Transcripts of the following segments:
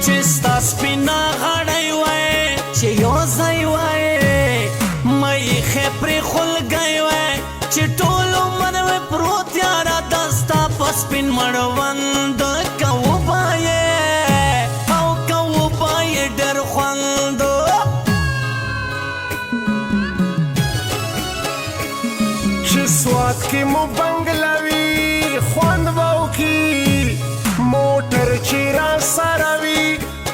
چې ستا سپینه غاړی وای چې یو ځای وای مې ایښې پرې خولګی وای چې ټول عمر مې پروت یاره دا ستا په سپین مړوند که وبایې او که وبایې ډېر خوند چې سوات کې مو بنګلوي خوند به وکړي موټر چې را سره وي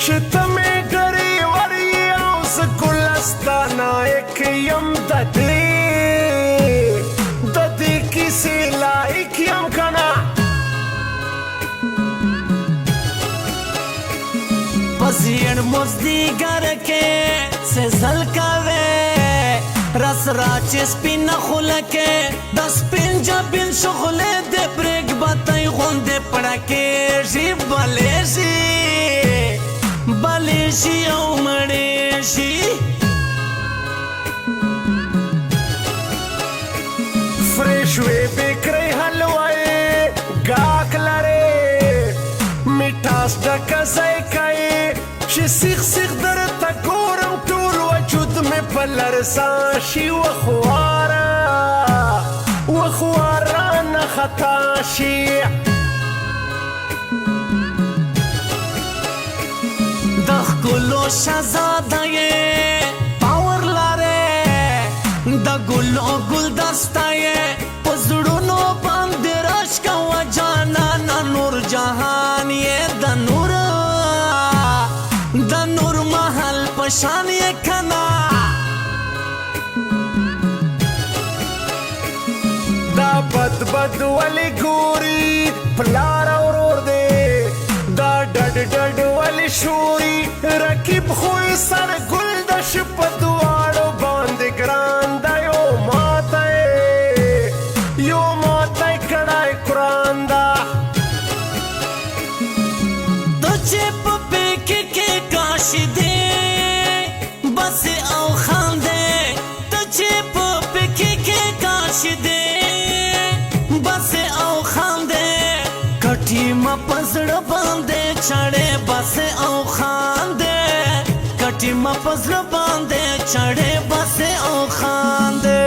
چې ته مې ډریور یې او زه ګلستا نایک یم د دې کیسې لایق یم که نه په زیړ مزدیګر کې سزل کوې رس را چې سپینه خوله کې د سپین جبین شغلې د برېک بتۍ غوندې پړکېږي بلې شي او مړې شي فرش وې بیکرۍ حلوایې ګاک لرې میټاس ډکه ذایقه چې سیخ سیخ درته ګورم ټول وجود مې په لرزا شي وخوار رانه خطا شي د ښکلو شهزاده یې باور لرې د ګلو ګلدسته یې په زړونو باندې راش کوه جانانه نور جهان یې د نور محل په شان یې که نه دا بد ولې ګوري پلار او ورور دی دا ډډ ولې شوري رقیب خو یې سر ګل د ش په دواړو باندې ګران دی یو ماته کړی قرآن دا ته چې په پیکې کې کاشي دی بسې او خاندې ته چې په پیکې کې کاشي دی بسې او خاندې کټي ما په زړه باندې چړې بسې او خاندې کټي ما په زړه باندې چړې بسې او خاندې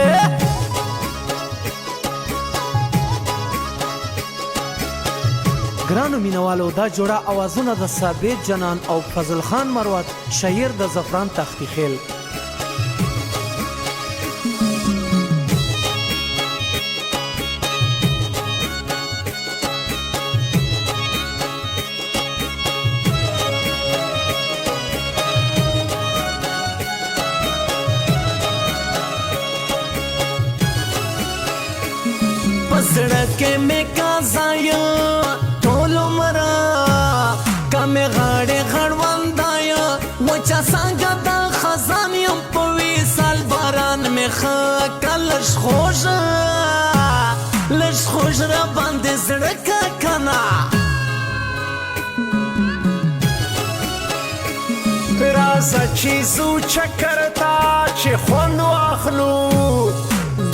ګرانو مینوالو دا جوړه اوازونه د ثابت جنان او فضل خان مروت شاعر د زفران تختی خیل پزړه کې مې کازایا ټول عمر کمې غاړې غړوندایا وچه څنګه د خزان یم په وصال باران مې ښه که لږ خوږ را باندې زړه که که نه راځه چې ځو چکر ته چې خوند واخلو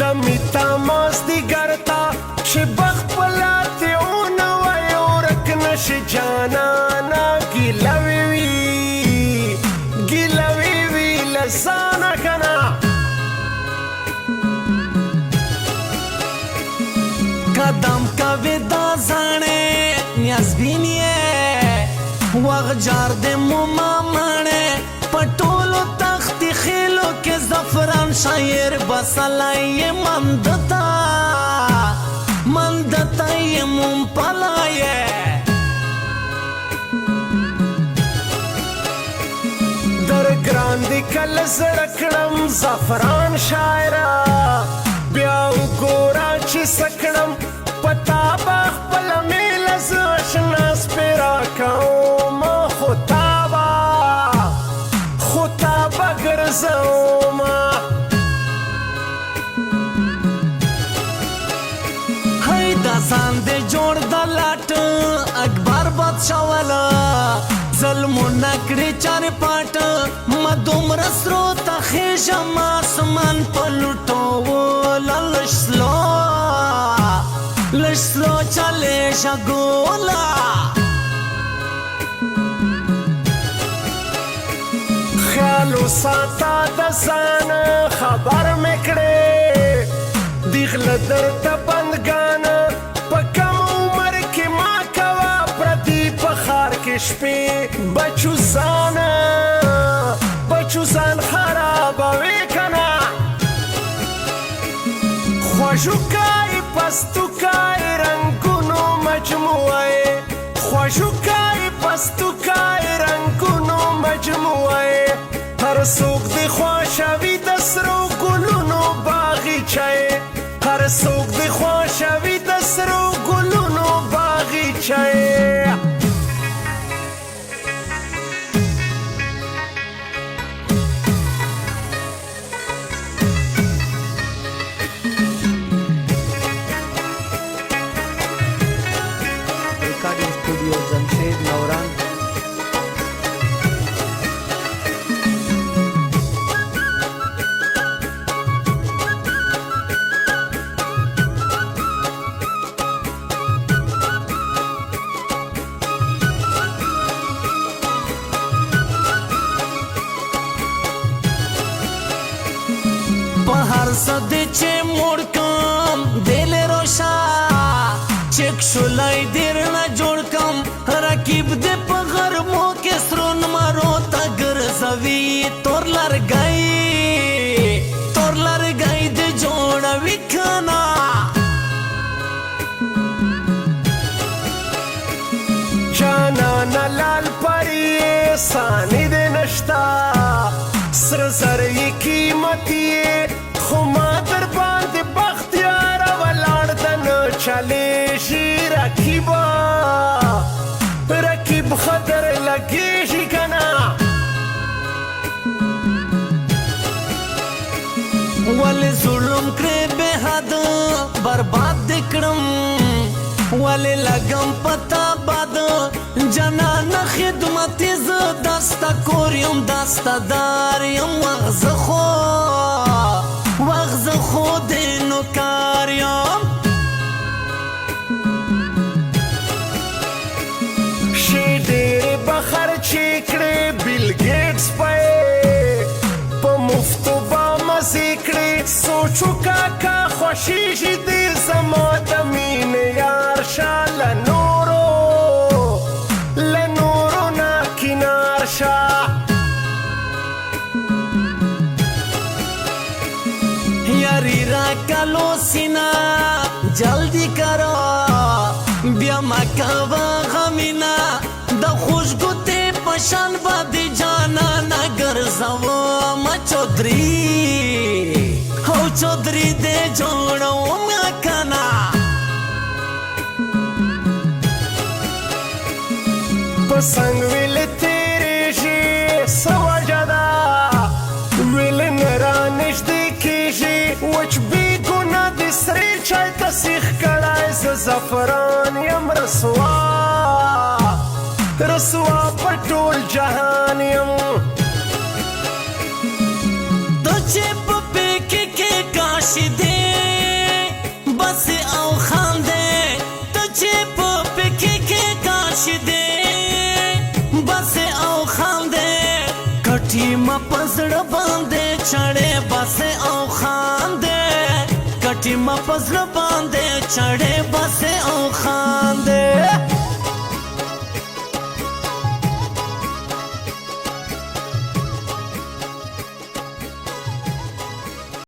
د میتا مازدیګر ته چې بخت په لاندې ونه وای ورک نشي جانانه ګیله وي له ځانه که نه قدم کوي دا زاڼې نیازبین یې وغ جار د موما ماڼې په ټولو تختې خیلو کې زفران شاعر بسلی یې مندته یې مومپله یې در ګران دي کله زړه کړم زفران شاعره بیا وګوره چې څه کړم په تا به خپله میله زه اشنا سپې راکوم خو تا به ګرځوم هی دا ځان دې جوړ د لاټ اکبر بادشاه والا ظلمونه کړې چارې پاټ ما دومره سرو ته خېژم اسمان په لوټوله لږ سلو چلېږه ګوله ساته د ځان خبر مې کړې دیغله درته بندګان په کم عمر کې ما کوه پردي په ښار کې شپې بچو ځان خرابوي که نه خوږوکی پستوکی رنګونو مجموعه خوږوکی پستوکی رنګونو مجموعه هر څوک دې خوښوي د سرو ګلونو باغچه هر څوک دې خوښوي د سرو ګلونو باغچه Recording Studio Jamshed Nauran. په هر څه دې چې موړ کم دل روشا چک شولای دیر نه جوړ کم رقیب دې په غرمو کې سرو نمرو ته ګرځوي تور لرګی دې جوړوي که نه جانانه لال پری سانی دې نشتا سره زر یې قیمتي خو ما در باندې بختیاره ولاړ د نه چلیږي رقیب خطر لګېږي که نه ولې ظلم کړې بې حده برباد دې کړم ولې لګم پتا باد جنانه خدمتي زه دسته کور یم دسته دار یم وغزه خو دې نوکار یم شي ډېرې به خرچې کړې بیل ګیټس په مفتو به مزې کړې سوچ وکاکه خوښېږي دې زما د مینې یار شه له نورو نه کنار شه یاری را کلو سینا جلدی کرو بیا مکوا غمینا د خوشګوتې پشان باندې جانا نه ګرځوم چودري دې جوړوم کنه پسنګ ویل تیریږي څه وجه ده ویل نه رانږدې کېږي وچ بې ګناه د سرې چای ته سیخ کړی زه زعفران یم رسوا په ټول جهان یم د چې په پېکې کې کاش دې بس او خاندې د چې په پېکې کې کاش دې بس او خاندې کټي ما پزړه باندې چړې بس او خاندې کټي ما پزړه باندې چړې بس او خاندې